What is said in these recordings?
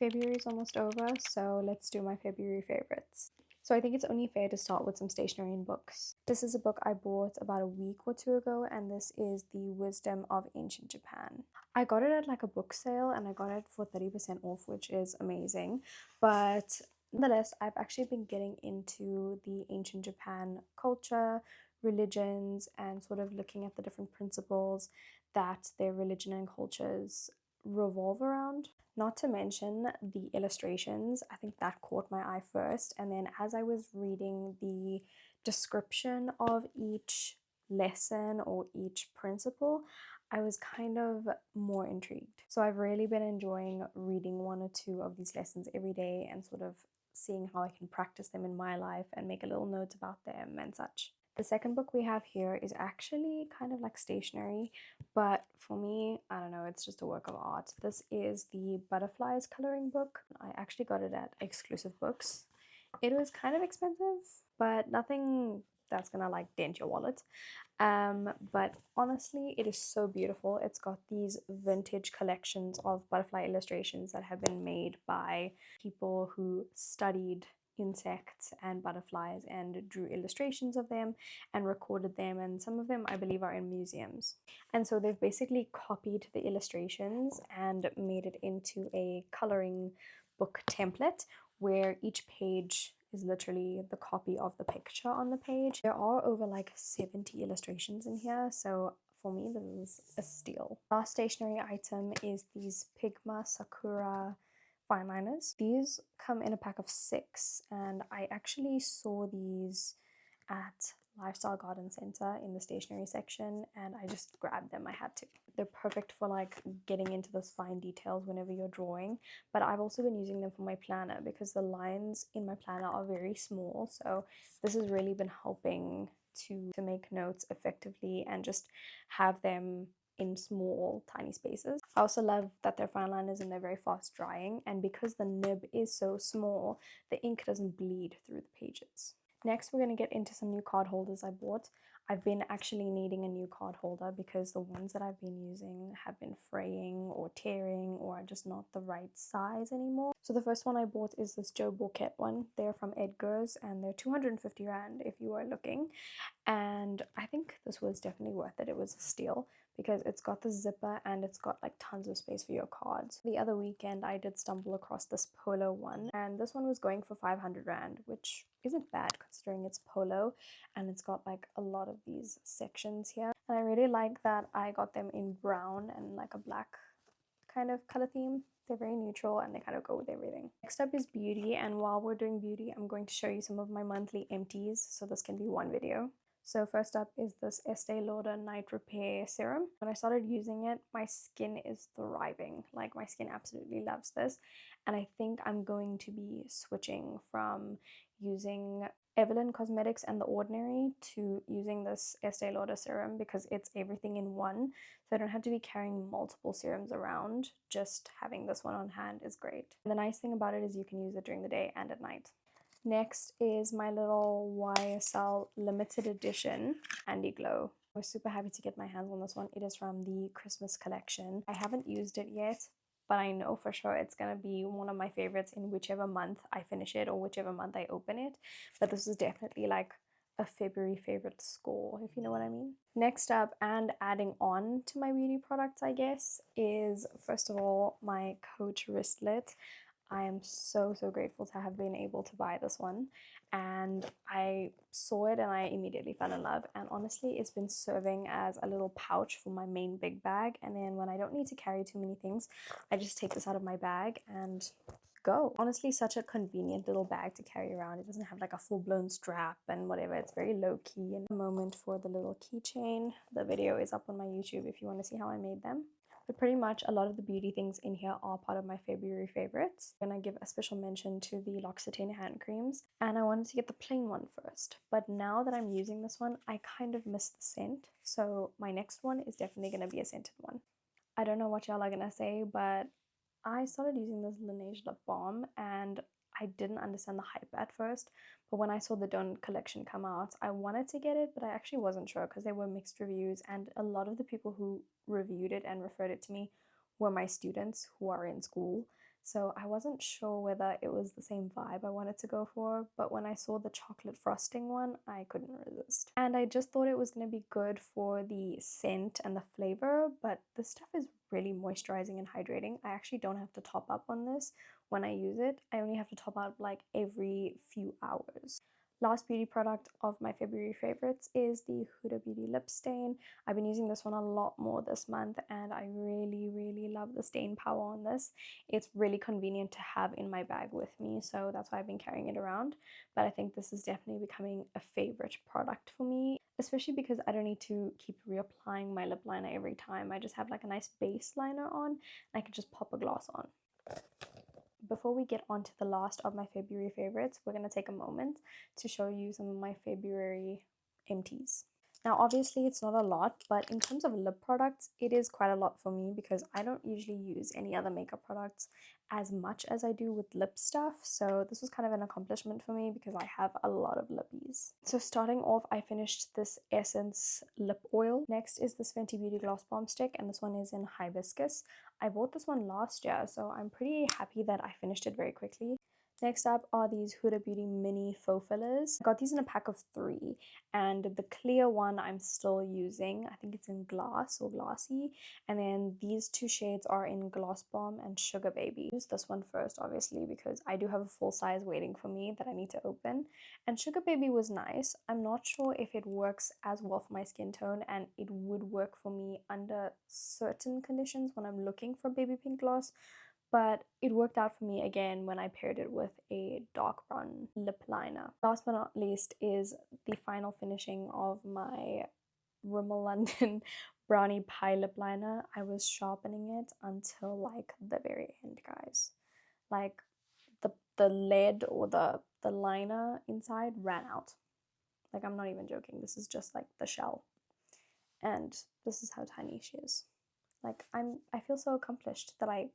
February is almost over, so let's do my February favorites. So I think it's only fair to start with some stationery and books. This is a book I bought about a week or two ago, and this is The Wisdom of Ancient Japan. I got it at like a book sale and I got it for 30% off, which is amazing. But nonetheless, I've actually been getting into the ancient Japan culture, religions, and sort of looking at the different principles that their religion and cultures revolve around. Not to mention the illustrations, I think that caught my eye first. And then as I was reading the description of each lesson or each principle, I was kind of more intrigued. So I've really been enjoying reading one or two of these lessons every day and sort of seeing how I can practice them in my life and make a little note about them and such. The second book we have here is actually kind of like stationery, but for me, I don't know, it's just a work of art. This is the Butterflies coloring book. I actually got it at Exclusive Books. It was kind of expensive, but nothing that's gonna like dent your wallet. But honestly, it is so beautiful. It's got these vintage collections of butterfly illustrations that have been made by people who studied insects and butterflies and drew illustrations of them and recorded them, and some of them I believe are in museums. And so they've basically copied the illustrations and made it into a coloring book template where each page is literally the copy of the picture on the page. There are over like 70 illustrations in here, so for me this is a steal. Last stationery item is these Pigma Sakura fine liners. These come in a pack of 6, and I actually saw these at Lifestyle Garden Center in the stationery section and I just grabbed them. I had to. They're perfect for like getting into those fine details whenever you're drawing, but I've also been using them for my planner because the lines in my planner are very small, so this has really been helping to make notes effectively and just have them in small tiny spaces. I also love that they're fine liners and they're very fast drying, and because the nib is so small, the ink doesn't bleed through the pages. Next, we're going to get into some new card holders I bought. I've been actually needing a new card holder because the ones that I've been using have been fraying or tearing or are just not the right size anymore. So the first one I bought is this Joe Bouquet one. They're from Edgar's and they're 250 Rand if you are looking. And I think this was definitely worth it. It was a steal because it's got the zipper and it's got like tons of space for your cards. The other weekend I did stumble across this polo one, and this one was going for 500 Rand, which isn't bad considering it's polo and it's got like a lot of these sections here. And I really like that I got them in brown and like a black kind of color theme. They're very neutral and they kind of go with everything. Next up is beauty, and while we're doing beauty, I'm going to show you some of my monthly empties, so this can be one video. So first up is this Estee Lauder Night Repair Serum. When I started using it, my skin is thriving. Like my skin absolutely loves this. And I think I'm going to be switching from using Evelyn Cosmetics and The Ordinary to using this Estee Lauder serum because it's everything in one. So I don't have to be carrying multiple serums around. Just having this one on hand is great. And the nice thing about it is you can use it during the day and at night. Next is my little YSL limited edition Handy Glow. I was super happy to get my hands on this one. It is from the Christmas collection. I haven't used it yet, but I know for sure it's gonna be one of my favorites in whichever month I finish it or whichever month I open it. But this is definitely like a February favorite score, if you know what I mean. Next up, and adding on to my beauty products, I guess, is first of all my Coach wristlet. I am so grateful to have been able to buy this one, and I saw it and I immediately fell in love, and honestly it's been serving as a little pouch for my main big bag, and then when I don't need to carry too many things I just take this out of my bag and go. Honestly, such a convenient little bag to carry around. It doesn't have like a full-blown strap and whatever. It's very low-key. And a moment for the little keychain. The video is up on my YouTube if you want to see how I made them. But pretty much a lot of the beauty things in here are part of my February favorites. I'm gonna give a special mention to the L'Occitane hand creams, and I wanted to get the plain one first. But now that I'm using this one, I kind of miss the scent, so my next one is definitely gonna be a scented one. I don't know what y'all are gonna say, but I started using this Laneige lip balm and I didn't understand the hype at first, but when I saw the Donut collection come out, I wanted to get it, but I actually wasn't sure because there were mixed reviews, and a lot of the people who reviewed it and referred it to me were my students who are in school. So I wasn't sure whether it was the same vibe I wanted to go for, but when I saw the chocolate frosting one, I couldn't resist. And I just thought it was going to be good for the scent and the flavor, but this stuff is really moisturizing and hydrating. I actually don't have to top up on this when I use it. I only have to top up like every few hours. Last beauty product of my February favorites is the Huda Beauty lip stain. I've been using this one a lot more this month and I really love the stain power on this. It's really convenient to have in my bag with me, so that's why I've been carrying it around. But I think this is definitely becoming a favorite product for me, especially because I don't need to keep reapplying my lip liner every time. I just have like a nice base liner on and I can just pop a gloss on. Before we get on to the last of my February favorites, we're going to take a moment to show you some of my February empties. Now, obviously, it's not a lot, but in terms of lip products, it is quite a lot for me because I don't usually use any other makeup products as much as I do with lip stuff. So this was kind of an accomplishment for me because I have a lot of lippies. So starting off, I finished this Essence lip oil. Next is this Fenty Beauty Gloss Bomb Stick, and this one is in Hibiscus. I bought this one last year, so I'm pretty happy that I finished it very quickly. Next up are these Huda Beauty mini faux fillers. I got these in a pack of 3, and the clear one I'm still using. I think it's in glass or glassy, and then these 2 shades are in Gloss Bomb and Sugar Baby. Use this one first, obviously, because I do have a full size waiting for me that I need to open. And Sugar Baby was nice. I'm not sure if it works as well for my skin tone, and it would work for me under certain conditions when I'm looking for baby pink gloss. But it worked out for me again when I paired it with a dark brown lip liner. Last but not least is the final finishing of my Rimmel London Brownie Pie lip liner. I was sharpening it until like the very end, guys. Like the lead or the liner inside ran out. Like, I'm not even joking. This is just like the shell. And this is how tiny she is. Like, I feel so accomplished that I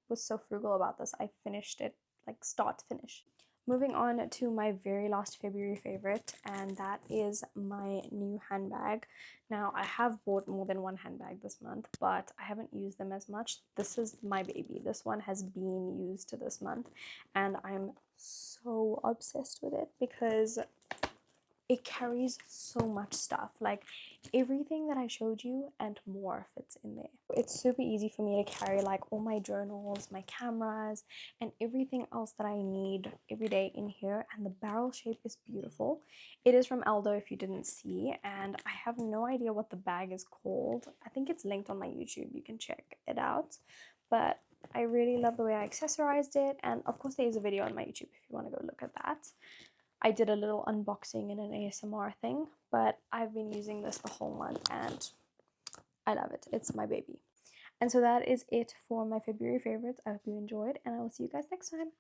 was so frugal about this. I finished it like start to finish. Moving on to my very last February favorite, and that is my new handbag. Now, I have bought more than one handbag this month, but I haven't used them as much. This is my baby. This one has been used this month, and I'm so obsessed with it because it carries so much stuff. Like, everything that I showed you and more fits in there. It's super easy for me to carry like all my journals, my cameras, and everything else that I need every day in here. And the barrel shape is beautiful. It is from Aldo, if you didn't see, and I have no idea what the bag is called. I think it's linked on my YouTube. You can check it out. But I really love the way I accessorized it, and of course there is a video on my YouTube if you want to go look at that. I did a little unboxing and an ASMR thing, but I've been using this the whole month and I love it. It's my baby. And so that is it for my February favorites. I hope you enjoyed, and I will see you guys next time.